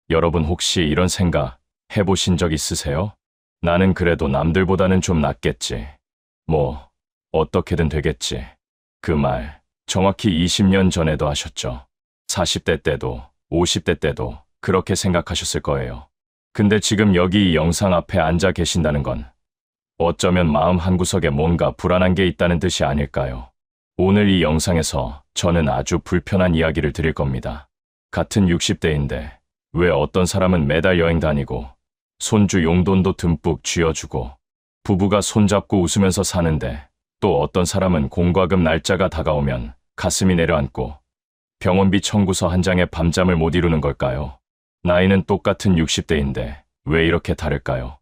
여러분 혹시 이런 생각 해보신 적 있으세요? 나는 그래도 남들보다는 좀 낫겠지. 뭐, 어떻게든 되겠지. 그 말, 정확히 20년 전에도 하셨죠. 40대 때도, 50대 때도 그렇게 생각하셨을 거예요. 근데 지금 여기 이 영상 앞에 앉아 계신다는 건 어쩌면 마음 한구석에 뭔가 불안한 게 있다는 뜻이 아닐까요? 오늘 이 영상에서 저는 아주 불편한 이야기를 드릴 겁니다. 같은 60대인데 왜 어떤 사람은 매달 여행 다니고 손주 용돈도 듬뿍 쥐어주고 부부가 손잡고 웃으면서 사는데 또 어떤 사람은 공과금 날짜가 다가오면 가슴이 내려앉고 병원비 청구서 한 장에 밤잠을 못 이루는 걸까요? 나이는 똑같은 60대인데 왜 이렇게 다를까요?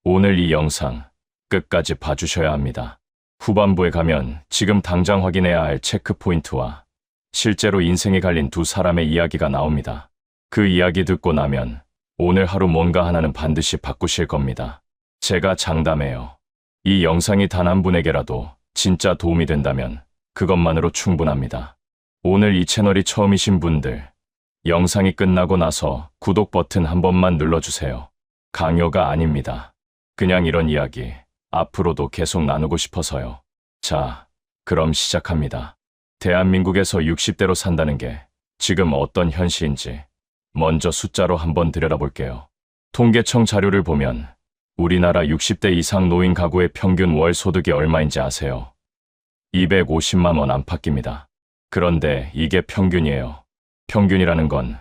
오늘 이 영상 끝까지 봐주셔야 합니다. 후반부에 가면 지금 당장 확인해야 할 체크포인트와 실제로 인생이 갈린 두 사람의 이야기가 나옵니다. 그 이야기 듣고 나면 오늘 하루 뭔가 하나는 반드시 바꾸실 겁니다. 제가 장담해요. 이 영상이 단 한 분에게라도 진짜 도움이 된다면 그것만으로 충분합니다. 오늘 이 채널이 처음이신 분들, 영상이 끝나고 나서 구독 버튼 한 번만 눌러주세요. 강요가 아닙니다. 그냥 이런 이야기 앞으로도 계속 나누고 싶어서요. 자, 그럼 시작합니다. 대한민국에서 60대로 산다는 게 지금 어떤 현실인지 먼저 숫자로 한번 들여다볼게요. 통계청 자료를 보면 우리나라 60대 이상 노인 가구의 평균 월 소득이 얼마인지 아세요? 250만 원 안팎입니다. 그런데 이게 평균이에요. 평균이라는 건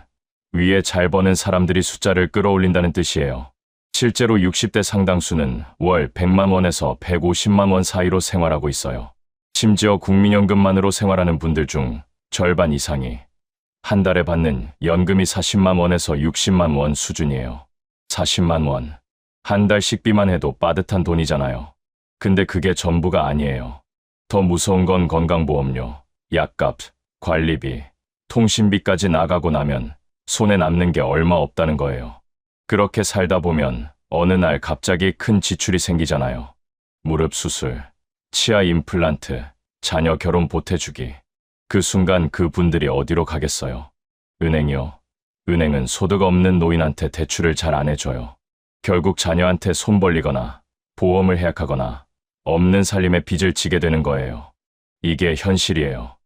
위에 잘 버는 사람들이 숫자를 끌어올린다는 뜻이에요. 실제로 60대 상당수는 월 100만 원에서 150만 원 사이로 생활하고 있어요. 심지어 국민연금만으로 생활하는 분들 중 절반 이상이 한 달에 받는 연금이 40만 원에서 60만 원 수준이에요. 40만 원. 한 달 식비만 해도 빠듯한 돈이잖아요. 근데 그게 전부가 아니에요. 더 무서운 건 건강보험료, 약값, 관리비, 통신비까지 나가고 나면 손에 남는 게 얼마 없다는 거예요. 그렇게 살다 보면 어느 날 갑자기 큰 지출이 생기잖아요. 무릎 수술, 치아 임플란트, 자녀 결혼 보태주기. 그 순간 그 분들이 어디로 가겠어요? 은행이요. 은행은 소득 없는 노인한테 대출을 잘 안 해줘요. 결국 자녀한테 손 벌리거나 보험을 해약하거나 없는 살림에 빚을 지게 되는 거예요. 이게 현실이에요.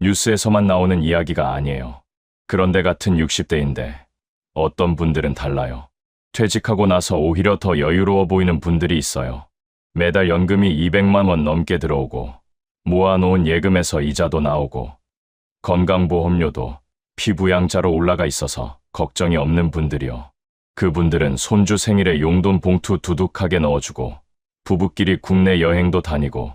뉴스에서만 나오는 이야기가 아니에요. 그런데 같은 60대인데 어떤 분들은 달라요. 퇴직하고 나서 오히려 더 여유로워 보이는 분들이 있어요. 매달 연금이 200만 원 넘게 들어오고 모아놓은 예금에서 이자도 나오고 건강보험료도 피부양자로 올라가 있어서 걱정이 없는 분들이요. 그분들은 손주 생일에 용돈 봉투 두둑하게 넣어주고 부부끼리 국내 여행도 다니고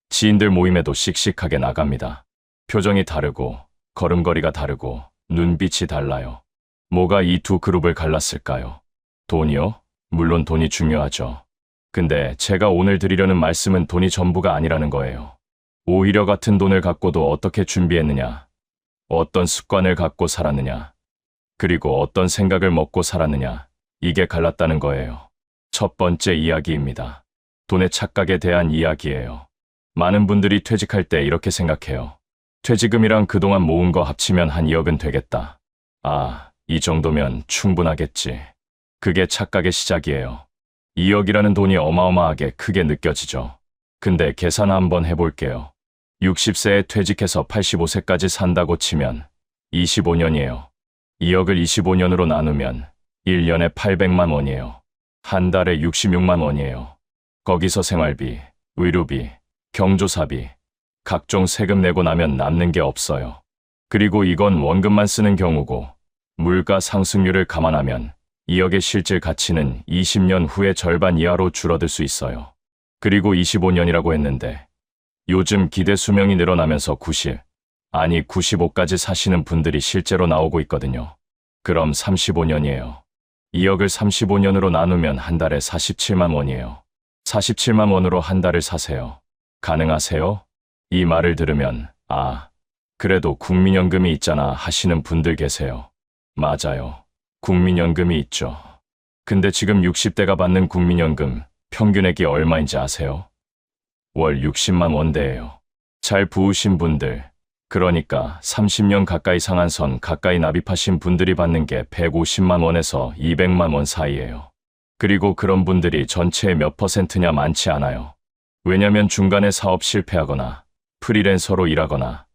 지인들 모임에도 씩씩하게 나갑니다. 표정이 다르고 걸음걸이가 다르고 눈빛이 달라요. 뭐가 이 두 그룹을 갈랐을까요? 돈이요? 물론 돈이 중요하죠. 근데 제가 오늘 드리려는 말씀은 돈이 전부가 아니라는 거예요. 오히려 같은 돈을 갖고도 어떻게 준비했느냐, 어떤 습관을 갖고 살았느냐, 그리고 어떤 생각을 먹고 살았느냐, 이게 갈랐다는 거예요. 첫 번째 이야기입니다. 돈의 착각에 대한 이야기예요. 많은 분들이 퇴직할 때 이렇게 생각해요. 퇴직금이랑 그동안 모은 거 합치면 한 2억은 되겠다. 아, 이 정도면 충분하겠지. 그게 착각의 시작이에요. 2억이라는 돈이 어마어마하게 크게 느껴지죠. 근데 계산 한번 해볼게요. 60세에 퇴직해서 85세까지 산다고 치면 25년이에요. 2억을 25년으로 나누면 1년에 800만 원이에요. 한 달에 66만 원이에요. 거기서 생활비, 의료비, 경조사비, 각종 세금 내고 나면 남는 게 없어요. 그리고 이건 원금만 쓰는 경우고 물가 상승률을 감안하면 2억의 실질 가치는 20년 후에 절반 이하로 줄어들 수 있어요. 그리고 25년이라고 했는데 요즘 기대 수명이 늘어나면서 90, 아니 95까지 사시는 분들이 실제로 나오고 있거든요. 그럼 35년이에요. 2억을 35년으로 나누면 한 달에 47만 원이에요. 47만 원으로 한 달을 사세요. 가능하세요? 이 말을 들으면 아, 그래도 국민연금이 있잖아 하시는 분들 계세요. 맞아요. 국민연금이 있죠. 근데 지금 60대가 받는 국민연금 평균액이 얼마인지 아세요? 월 60만 원대예요. 잘 부으신 분들, 그러니까 30년 가까이 상한선 가까이 납입하신 분들이 받는 게 150만 원에서 200만 원 사이예요. 그리고 그런 분들이 전체의 몇 퍼센트냐 많지 않아요. 왜냐면 중간에 사업 실패하거나 프리랜서로 일하거나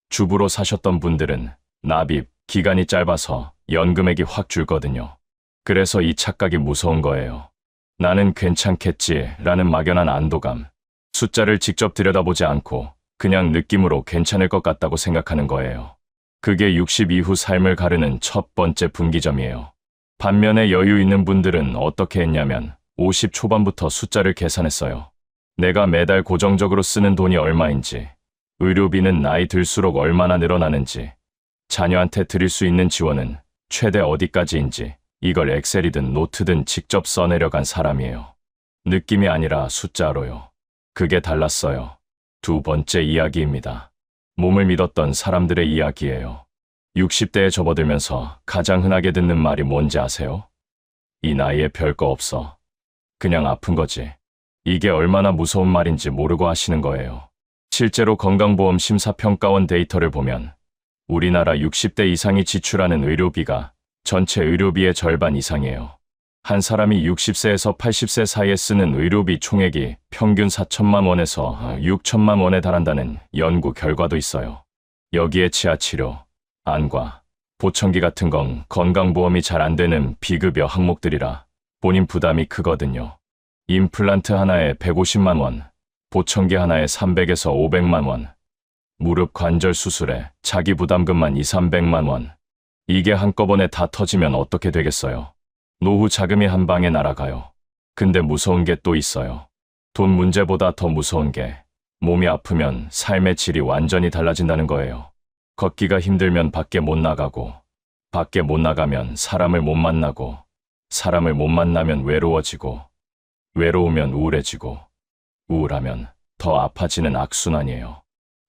주부로 사셨던 분들은 납입 기간이 짧아서 연금액이 확 줄거든요. 그래서 이 착각이 무서운 거예요. 나는 괜찮겠지라는 막연한 안도감. 숫자를 직접 들여다보지 않고 그냥 느낌으로 괜찮을 것 같다고 생각하는 거예요. 그게 60 이후 삶을 가르는 첫 번째 분기점이에요. 반면에 여유 있는 분들은 어떻게 했냐면 50 초반부터 숫자를 계산했어요. 내가 매달 고정적으로 쓰는 돈이 얼마인지, 의료비는 나이 들수록 얼마나 늘어나는지, 자녀한테 드릴 수 있는 지원은 최대 어디까지인지 이걸 엑셀이든 노트든 직접 써내려간 사람이에요. 느낌이 아니라 숫자로요. 그게 달랐어요. 두 번째 이야기입니다. 몸을 믿었던 사람들의 이야기예요. 60대에 접어들면서 가장 흔하게 듣는 말이 뭔지 아세요? 이 나이에 별거 없어. 그냥 아픈 거지. 이게 얼마나 무서운 말인지 모르고 하시는 거예요. 실제로 건강보험 심사평가원 데이터를 보면 우리나라 60대 이상이 지출하는 의료비가 전체 의료비의 절반 이상이에요. 한 사람이 60세에서 80세 사이에 쓰는 의료비 총액이 평균 4천만 원에서 6천만 원에 달한다는 연구 결과도 있어요. 여기에 치아치료, 안과, 보청기 같은 건 건강보험이 잘 안 되는 비급여 항목들이라 본인 부담이 크거든요. 임플란트 하나에 150만 원, 보청기 하나에 300에서 500만 원, 무릎 관절 수술에 자기 부담금만 2, 300만 원. 이게 한꺼번에 다 터지면 어떻게 되겠어요? 노후 자금이 한 방에 날아가요. 근데 무서운 게 또 있어요. 돈 문제보다 더 무서운 게 몸이 아프면 삶의 질이 완전히 달라진다는 거예요. 걷기가 힘들면 밖에 못 나가고, 밖에 못 나가면 사람을 못 만나고, 사람을 못 만나면 외로워지고, 외로우면 우울해지고, 우울하면 더 아파지는 악순환이에요.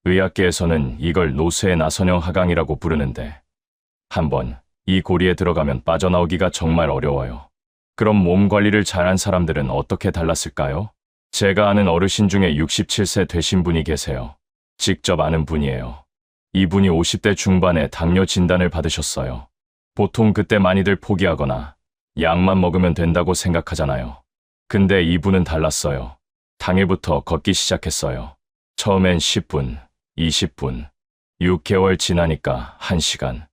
의학계에서는 이걸 노쇠의 나선형 하강이라고 부르는데 한번 이 고리에 들어가면 빠져나오기가 정말 어려워요. 그럼 몸 관리를 잘한 사람들은 어떻게 달랐을까요? 제가 아는 어르신 중에 67세 되신 분이 계세요. 직접 아는 분이에요. 이분이 50대 중반에 당뇨 진단을 받으셨어요. 보통 그때 많이들 포기하거나 약만 먹으면 된다고 생각하잖아요. 근데 이분은 달랐어요. 당일부터 걷기 시작했어요. 처음엔 10분, 20분, 6개월 지나니까 1시간,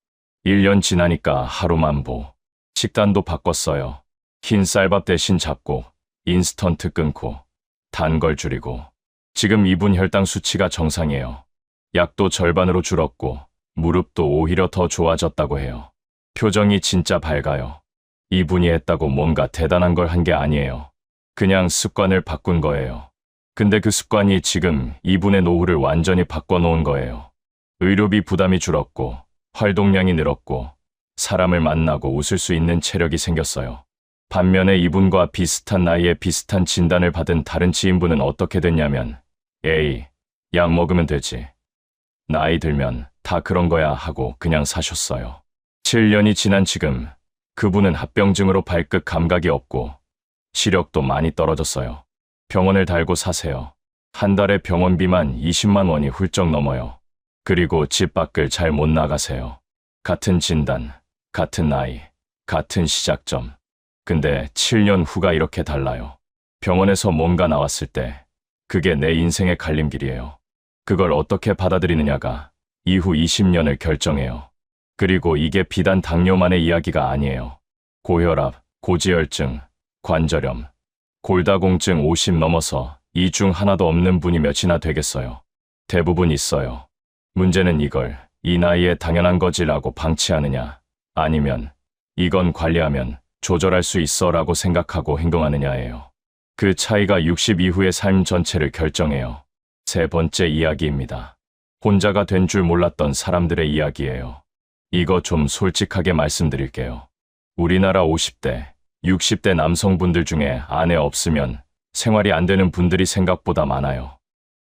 1년 지나니까 하루 만보. 식단도 바꿨어요. 흰 쌀밥 대신 잡고, 인스턴트 끊고, 단 걸 줄이고. 지금 이분 혈당 수치가 정상이에요. 약도 절반으로 줄었고, 무릎도 오히려 더 좋아졌다고 해요. 표정이 진짜 밝아요. 이분이 했다고 뭔가 대단한 걸 한 게 아니에요. 그냥 습관을 바꾼 거예요. 근데 그 습관이 지금 이분의 노후를 완전히 바꿔놓은 거예요. 의료비 부담이 줄었고, 활동량이 늘었고, 사람을 만나고 웃을 수 있는 체력이 생겼어요. 반면에 이분과 비슷한 나이에 비슷한 진단을 받은 다른 지인분은 어떻게 됐냐면, 에이, 약 먹으면 되지. 나이 들면 다 그런 거야 하고 그냥 사셨어요. 7년이 지난 지금, 그분은 합병증으로 발끝 감각이 없고, 시력도 많이 떨어졌어요. 병원을 달고 사세요. 한 달에 병원비만 20만 원이 훌쩍 넘어요. 그리고 집 밖을 잘 못 나가세요. 같은 진단, 같은 나이, 같은 시작점. 근데 7년 후가 이렇게 달라요. 병원에서 뭔가 나왔을 때 그게 내 인생의 갈림길이에요. 그걸 어떻게 받아들이느냐가 이후 20년을 결정해요. 그리고 이게 비단 당뇨만의 이야기가 아니에요. 고혈압, 고지혈증, 관절염, 골다공증 50 넘어서 이 중 하나도 없는 분이 몇이나 되겠어요. 대부분 있어요. 문제는 이걸 이 나이에 당연한 거지라고 방치하느냐, 아니면 이건 관리하면 조절할 수 있어라고 생각하고 행동하느냐예요. 그 차이가 60 이후의 삶 전체를 결정해요. 세 번째 이야기입니다. 혼자가 된 줄 몰랐던 사람들의 이야기예요. 이거 좀 솔직하게 말씀드릴게요. 우리나라 50대, 60대 남성분들 중에 아내 없으면 생활이 안 되는 분들이 생각보다 많아요.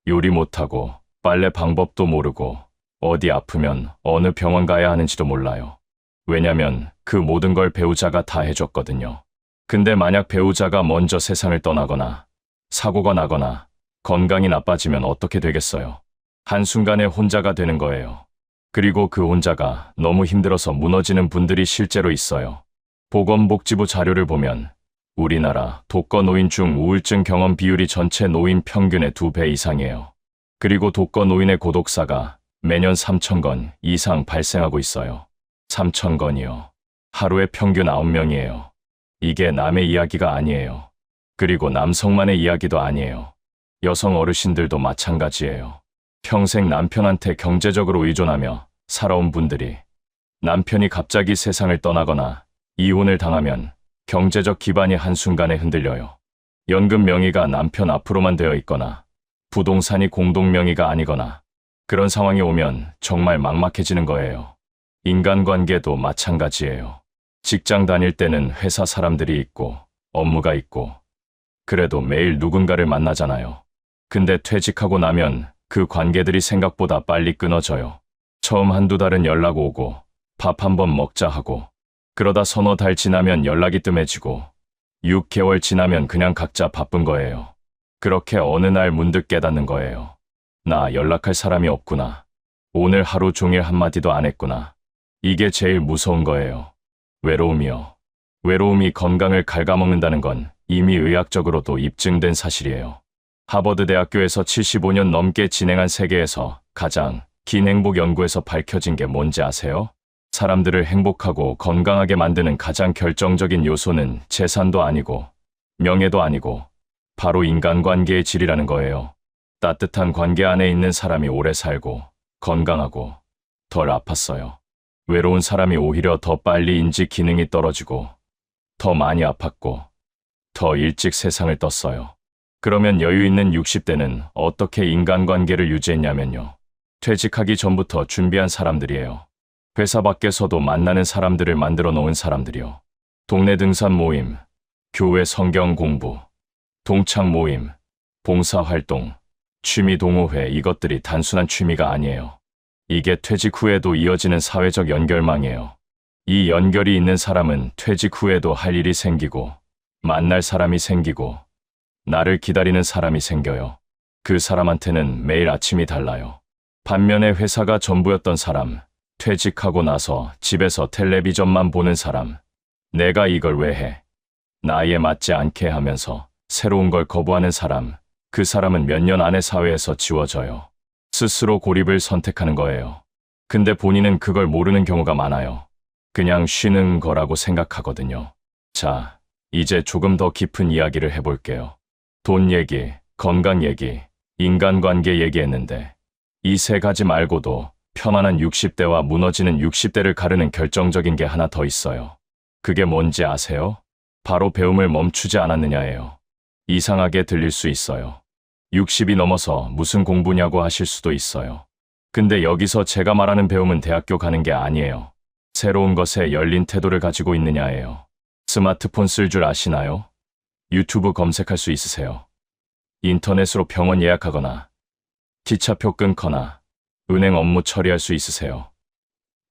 요리 못하고, 빨래 방법도 모르고, 어디 아프면 어느 병원 가야 하는지도 몰라요. 왜냐면 그 모든 걸 배우자가 다 해줬거든요. 근데 만약 배우자가 먼저 세상을 떠나거나, 사고가 나거나, 건강이 나빠지면 어떻게 되겠어요? 한순간에 혼자가 되는 거예요. 그리고 그 혼자가 너무 힘들어서 무너지는 분들이 실제로 있어요. 보건복지부 자료를 보면 우리나라 독거노인 중 우울증 경험 비율이 전체 노인 평균의 2배 이상이에요. 그리고 독거노인의 고독사가 매년 3,000건 이상 발생하고 있어요. 3,000건이요. 하루에 평균 9명이에요. 이게 남의 이야기가 아니에요. 그리고 남성만의 이야기도 아니에요. 여성 어르신들도 마찬가지예요. 평생 남편한테 경제적으로 의존하며 살아온 분들이 남편이 갑자기 세상을 떠나거나 이혼을 당하면 경제적 기반이 한순간에 흔들려요. 연금 명의가 남편 앞으로만 되어 있거나 부동산이 공동 명의가 아니거나 그런 상황이 오면 정말 막막해지는 거예요. 인간관계도 마찬가지예요. 직장 다닐 때는 회사 사람들이 있고 업무가 있고 그래도 매일 누군가를 만나잖아요. 근데 퇴직하고 나면 그 관계들이 생각보다 빨리 끊어져요. 처음 한두 달은 연락 오고 밥 한번 먹자 하고 그러다 서너 달 지나면 연락이 뜸해지고 6개월 지나면 그냥 각자 바쁜 거예요. 그렇게 어느 날 문득 깨닫는 거예요. 나 연락할 사람이 없구나. 오늘 하루 종일 한마디도 안 했구나. 이게 제일 무서운 거예요. 외로움이요. 외로움이 건강을 갉아먹는다는 건 이미 의학적으로도 입증된 사실이에요. 하버드 대학교에서 75년 넘게 진행한 세계에서 가장 긴 행복 연구에서 밝혀진 게 뭔지 아세요? 사람들을 행복하고 건강하게 만드는 가장 결정적인 요소는 재산도 아니고 명예도 아니고 바로 인간관계의 질이라는 거예요. 따뜻한 관계 안에 있는 사람이 오래 살고 건강하고 덜 아팠어요. 외로운 사람이 오히려 더 빨리 인지 기능이 떨어지고 더 많이 아팠고 더 일찍 세상을 떴어요. 그러면 여유 있는 60대는 어떻게 인간관계를 유지했냐면요. 퇴직하기 전부터 준비한 사람들이에요. 회사 밖에서도 만나는 사람들을 만들어 놓은 사람들이요. 동네 등산 모임, 교회 성경 공부, 동창 모임, 봉사활동, 취미 동호회 이것들이 단순한 취미가 아니에요. 이게 퇴직 후에도 이어지는 사회적 연결망이에요. 이 연결이 있는 사람은 퇴직 후에도 할 일이 생기고 만날 사람이 생기고 나를 기다리는 사람이 생겨요. 그 사람한테는 매일 아침이 달라요. 반면에 회사가 전부였던 사람, 퇴직하고 나서 집에서 텔레비전만 보는 사람, 내가 이걸 왜 해? 나이에 맞지 않게 하면서 새로운 걸 거부하는 사람, 그 사람은 몇 년 안에 사회에서 지워져요. 스스로 고립을 선택하는 거예요. 근데 본인은 그걸 모르는 경우가 많아요. 그냥 쉬는 거라고 생각하거든요. 자, 이제 조금 더 깊은 이야기를 해볼게요. 돈 얘기, 건강 얘기, 인간관계 얘기했는데 이 세 가지 말고도 편안한 60대와 무너지는 60대를 가르는 결정적인 게 하나 더 있어요. 그게 뭔지 아세요? 바로 배움을 멈추지 않았느냐예요. 이상하게 들릴 수 있어요. 60이 넘어서 무슨 공부냐고 하실 수도 있어요. 근데 여기서 제가 말하는 배움은 대학교 가는 게 아니에요. 새로운 것에 열린 태도를 가지고 있느냐예요. 스마트폰 쓸 줄 아시나요? 유튜브 검색할 수 있으세요? 인터넷으로 병원 예약하거나 기차표 끊거나 은행 업무 처리할 수 있으세요?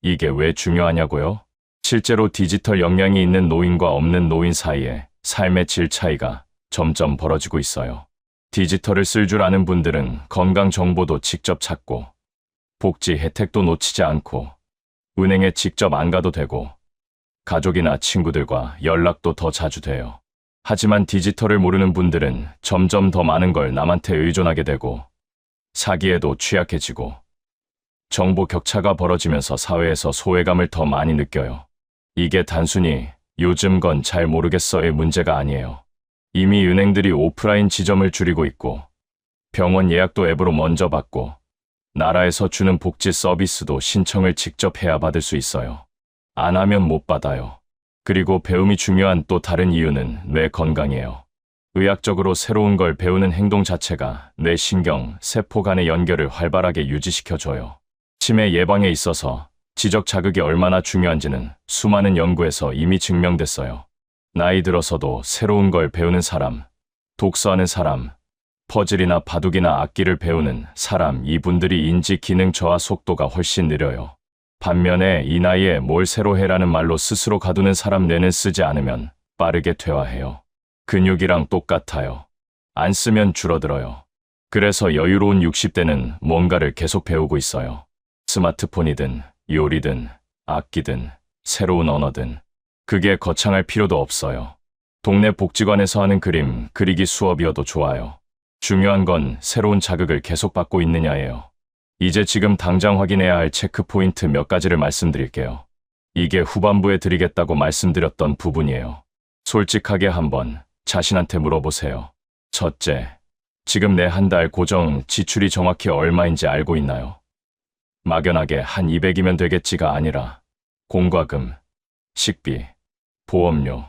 이게 왜 중요하냐고요? 실제로 디지털 역량이 있는 노인과 없는 노인 사이에 삶의 질 차이가 점점 벌어지고 있어요. 디지털을 쓸 줄 아는 분들은 건강 정보도 직접 찾고 복지 혜택도 놓치지 않고 은행에 직접 안 가도 되고 가족이나 친구들과 연락도 더 자주 돼요. 하지만 디지털을 모르는 분들은 점점 더 많은 걸 남한테 의존하게 되고 사기에도 취약해지고 정보 격차가 벌어지면서 사회에서 소외감을 더 많이 느껴요. 이게 단순히 요즘 건 잘 모르겠어의 문제가 아니에요. 이미 은행들이 오프라인 지점을 줄이고 있고 병원 예약도 앱으로 먼저 받고 나라에서 주는 복지 서비스도 신청을 직접 해야 받을 수 있어요. 안 하면 못 받아요. 그리고 배움이 중요한 또 다른 이유는 뇌 건강이에요. 의학적으로 새로운 걸 배우는 행동 자체가 뇌 신경, 세포 간의 연결을 활발하게 유지시켜줘요. 치매 예방에 있어서 지적 자극이 얼마나 중요한지는 수많은 연구에서 이미 증명됐어요. 나이 들어서도 새로운 걸 배우는 사람, 독서하는 사람, 퍼즐이나 바둑이나 악기를 배우는 사람, 이분들이 인지 기능 저하 속도가 훨씬 느려요. 반면에 이 나이에 뭘 새로 해라는 말로 스스로 가두는 사람 뇌는 쓰지 않으면 빠르게 퇴화해요. 근육이랑 똑같아요. 안 쓰면 줄어들어요. 그래서 여유로운 60대는 뭔가를 계속 배우고 있어요. 스마트폰이든 요리든 악기든 새로운 언어든 그게 거창할 필요도 없어요. 동네 복지관에서 하는 그림 그리기 수업이어도 좋아요. 중요한 건 새로운 자극을 계속 받고 있느냐예요. 이제 지금 당장 확인해야 할 체크포인트 몇 가지를 말씀드릴게요. 이게 후반부에 드리겠다고 말씀드렸던 부분이에요. 솔직하게 한번 자신한테 물어보세요. 첫째, 지금 내 한 달 고정 지출이 정확히 얼마인지 알고 있나요? 막연하게 한 200이면 되겠지가 아니라 공과금, 식비, 보험료,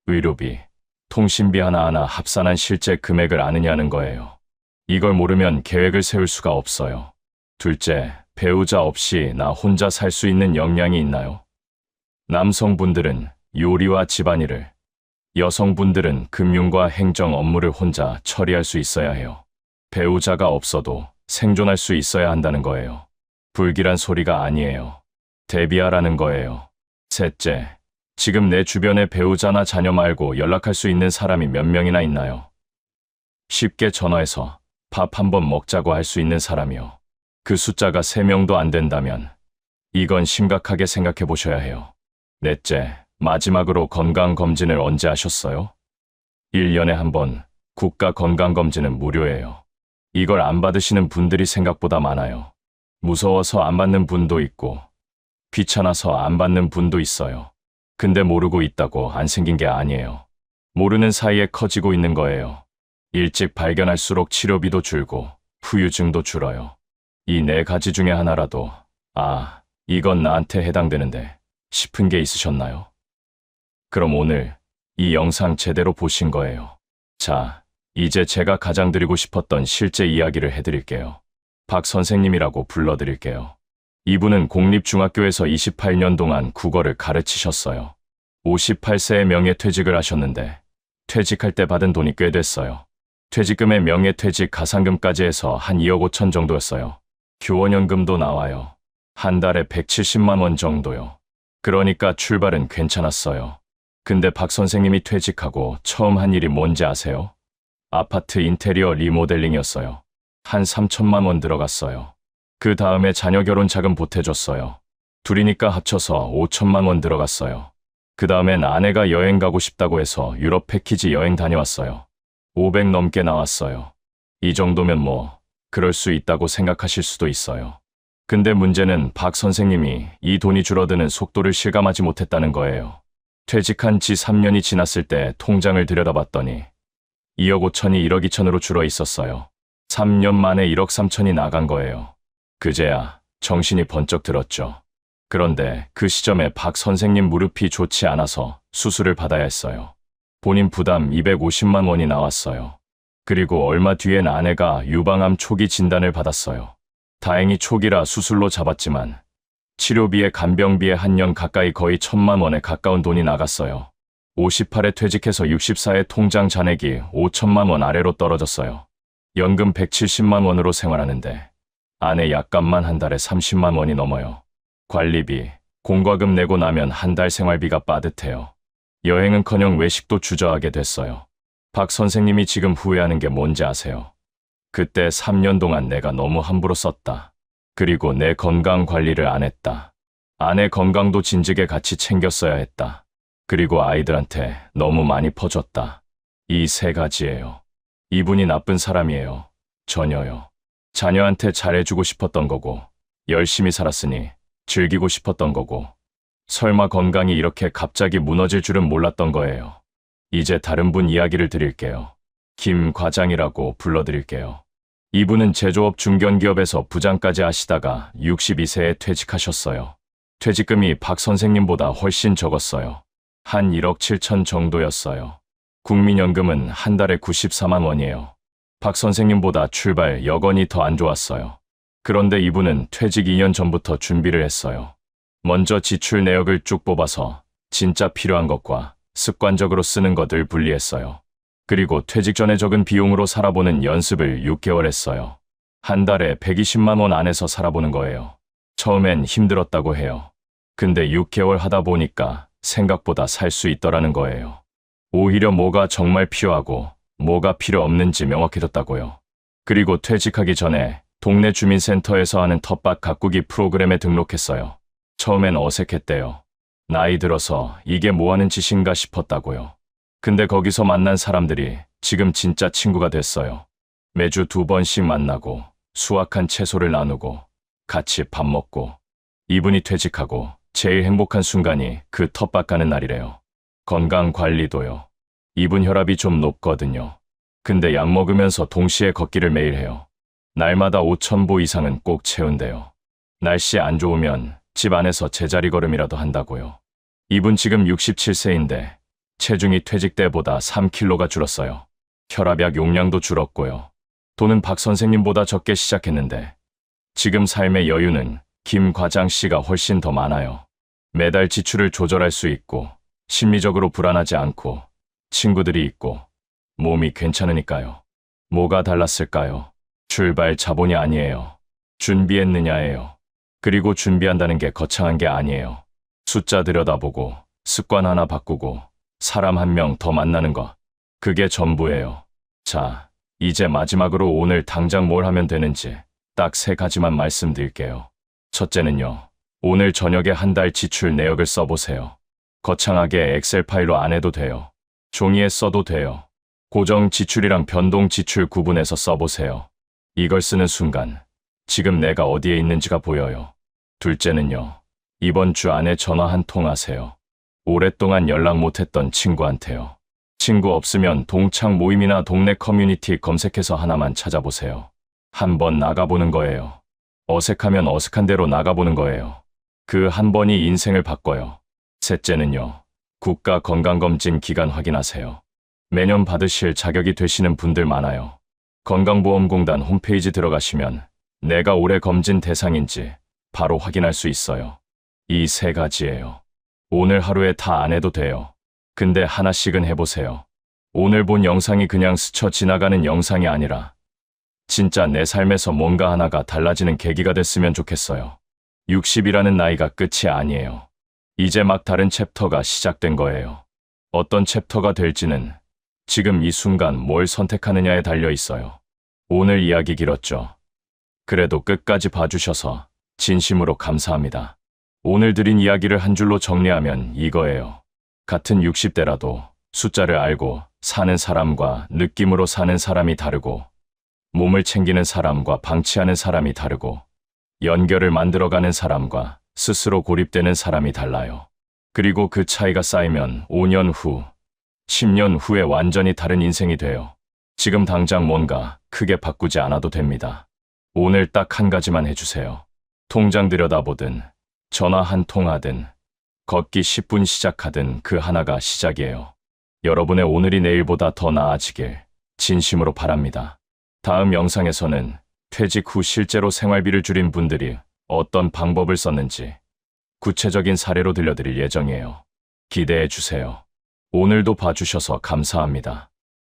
의료비, 통신비 하나하나 합산한 실제 금액을 아느냐는 거예요. 이걸 모르면 계획을 세울 수가 없어요. 둘째, 배우자 없이 나 혼자 살 수 있는 역량이 있나요? 남성분들은 요리와 집안일을, 여성분들은 금융과 행정 업무를 혼자 처리할 수 있어야 해요. 배우자가 없어도 생존할 수 있어야 한다는 거예요. 불길한 소리가 아니에요. 대비하라는 거예요. 셋째, 지금 내 주변에 배우자나 자녀 말고 연락할 수 있는 사람이 몇 명이나 있나요? 쉽게 전화해서 밥 한번 먹자고 할 수 있는 사람이요. 그 숫자가 3명도 안 된다면 이건 심각하게 생각해 보셔야 해요. 넷째, 마지막으로 건강검진을 언제 하셨어요? 1년에 한 번 국가 건강검진은 무료예요. 이걸 안 받으시는 분들이 생각보다 많아요. 무서워서 안 받는 분도 있고 귀찮아서 안 받는 분도 있어요. 근데 모르고 있다고 안 생긴 게 아니에요. 모르는 사이에 커지고 있는 거예요. 일찍 발견할수록 치료비도 줄고 후유증도 줄어요. 이 4가지 중에 하나라도 이건 나한테 해당되는데 싶은 게 있으셨나요? 그럼 오늘 이 영상 제대로 보신 거예요. 자, 이제 제가 가장 드리고 싶었던 실제 이야기를 해드릴게요. 박 선생님이라고 불러드릴게요. 이분은 공립중학교에서 28년 동안 국어를 가르치셨어요. 58세에 명예퇴직을 하셨는데 퇴직할 때 받은 돈이 꽤 됐어요. 퇴직금에 명예퇴직 가상금까지 해서 한 2억 5천 정도였어요. 교원연금도 나와요. 한 달에 170만 원 정도요. 그러니까 출발은 괜찮았어요. 근데 박 선생님이 퇴직하고 처음 한 일이 뭔지 아세요? 아파트 인테리어 리모델링이었어요. 한 3천만 원 들어갔어요. 그 다음에 자녀 결혼 자금 보태줬어요. 둘이니까 합쳐서 5천만 원 들어갔어요. 그 다음엔 아내가 여행 가고 싶다고 해서 유럽 패키지 여행 다녀왔어요. 500 넘게 나왔어요. 이 정도면 그럴 수 있다고 생각하실 수도 있어요. 근데 문제는 박 선생님이 이 돈이 줄어드는 속도를 실감하지 못했다는 거예요. 퇴직한 지 3년이 지났을 때 통장을 들여다봤더니 2억 5천이 1억 2천으로 줄어 있었어요. 3년 만에 1억 3천이 나간 거예요. 그제야 정신이 번쩍 들었죠. 그런데 그 시점에 박 선생님 무릎이 좋지 않아서 수술을 받아야 했어요. 본인 부담 250만 원이 나왔어요. 그리고 얼마 뒤엔 아내가 유방암 초기 진단을 받았어요. 다행히 초기라 수술로 잡았지만 치료비에 간병비에 한 년 가까이 거의 1,000만 원에 가까운 돈이 나갔어요. 58에 퇴직해서 64에 통장 잔액이 5천만 원 아래로 떨어졌어요. 연금 170만 원으로 생활하는데 아내 약값만 한 달에 30만 원이 넘어요. 관리비, 공과금 내고 나면 한 달 생활비가 빠듯해요. 여행은커녕 외식도 주저하게 됐어요. 박 선생님이 지금 후회하는 게 뭔지 아세요? 그때 3년 동안 내가 너무 함부로 썼다. 그리고 내 건강 관리를 안 했다. 아내 건강도 진즉에 같이 챙겼어야 했다. 그리고 아이들한테 너무 많이 퍼줬다. 이 3가지예요. 이분이 나쁜 사람이에요. 전혀요. 자녀한테 잘해주고 싶었던 거고, 열심히 살았으니 즐기고 싶었던 거고, 설마 건강이 이렇게 갑자기 무너질 줄은 몰랐던 거예요. 이제 다른 분 이야기를 드릴게요. 김 과장이라고 불러드릴게요. 이분은 제조업 중견기업에서 부장까지 하시다가 62세에 퇴직하셨어요. 퇴직금이 박 선생님보다 훨씬 적었어요. 한 1억 7천 정도였어요. 국민연금은 한 달에 94만 원이에요. 박 선생님보다 출발 여건이 더 안 좋았어요. 그런데 이분은 퇴직 2년 전부터 준비를 했어요. 먼저 지출 내역을 쭉 뽑아서 진짜 필요한 것과 습관적으로 쓰는 것을 분리했어요. 그리고 퇴직 전에 적은 비용으로 살아보는 연습을 6개월 했어요. 한 달에 120만 원 안에서 살아보는 거예요. 처음엔 힘들었다고 해요. 근데 6개월 하다 보니까 생각보다 살 수 있더라는 거예요. 오히려 뭐가 정말 필요하고 뭐가 필요 없는지 명확해졌다고요. 그리고 퇴직하기 전에 동네 주민센터에서 하는 텃밭 가꾸기 프로그램에 등록했어요. 처음엔 어색했대요. 나이 들어서 이게 뭐 하는 짓인가 싶었다고요. 근데 거기서 만난 사람들이 지금 진짜 친구가 됐어요. 매주 2번씩 만나고 수확한 채소를 나누고 같이 밥 먹고, 이분이 퇴직하고 제일 행복한 순간이 그 텃밭 가는 날이래요. 건강 관리도요. 이분 혈압이 좀 높거든요. 근데 약 먹으면서 동시에 걷기를 매일 해요. 날마다 5,000보 이상은 꼭 채운대요. 날씨 안 좋으면 집 안에서 제자리 걸음이라도 한다고요. 이분 지금 67세인데 체중이 퇴직 때보다 3kg가 줄었어요. 혈압약 용량도 줄었고요. 돈은 박 선생님보다 적게 시작했는데 지금 삶의 여유는 김 과장 씨가 훨씬 더 많아요. 매달 지출을 조절할 수 있고 심리적으로 불안하지 않고 친구들이 있고 몸이 괜찮으니까요. 뭐가 달랐을까요? 출발 자본이 아니에요. 준비했느냐예요. 그리고 준비한다는 게 거창한 게 아니에요. 숫자 들여다보고 습관 하나 바꾸고 사람 한 명 더 만나는 것. 그게 전부예요. 자, 이제 마지막으로 오늘 당장 뭘 하면 되는지 딱 3가지만 말씀드릴게요. 첫째는요. 오늘 저녁에 한 달 지출 내역을 써보세요. 거창하게 엑셀 파일로 안 해도 돼요. 종이에 써도 돼요. 고정 지출이랑 변동 지출 구분해서 써보세요. 이걸 쓰는 순간 지금 내가 어디에 있는지가 보여요. 둘째는요. 이번 주 안에 전화 한 통 하세요. 오랫동안 연락 못했던 친구한테요. 친구 없으면 동창 모임이나 동네 커뮤니티 검색해서 하나만 찾아보세요. 한번 나가보는 거예요. 어색하면 어색한 대로 나가보는 거예요. 그 한 번이 인생을 바꿔요. 셋째는요. 국가 건강검진 기간 확인하세요. 매년 받으실 자격이 되시는 분들 많아요. 건강보험공단 홈페이지 들어가시면 내가 올해 검진 대상인지 바로 확인할 수 있어요. 이 3가지예요. 오늘 하루에 다 안 해도 돼요. 근데 하나씩은 해보세요. 오늘 본 영상이 그냥 스쳐 지나가는 영상이 아니라 진짜 내 삶에서 뭔가 하나가 달라지는 계기가 됐으면 좋겠어요. 60이라는 나이가 끝이 아니에요. 이제 막 다른 챕터가 시작된 거예요. 어떤 챕터가 될지는 지금 이 순간 뭘 선택하느냐에 달려 있어요. 오늘 이야기 길었죠. 그래도 끝까지 봐주셔서 진심으로 감사합니다. 오늘 드린 이야기를 한 줄로 정리하면 이거예요. 같은 60대라도 숫자를 알고 사는 사람과 느낌으로 사는 사람이 다르고, 몸을 챙기는 사람과 방치하는 사람이 다르고, 연결을 만들어가는 사람과 스스로 고립되는 사람이 달라요. 그리고 그 차이가 쌓이면 5년 후, 10년 후에 완전히 다른 인생이 돼요. 지금 당장 뭔가 크게 바꾸지 않아도 됩니다. 오늘 딱 한 가지만 해주세요. 통장 들여다보든, 전화 한 통 하든, 걷기 10분 시작하든 그 하나가 시작이에요. 여러분의 오늘이 내일보다 더 나아지길 진심으로 바랍니다. 다음 영상에서는 퇴직 후 실제로 생활비를 줄인 분들이 어떤 방법을 썼는지 구체적인 사례로 들려드릴 예정이에요. 기대해 주세요. 오늘도 봐주셔서 감사합니다.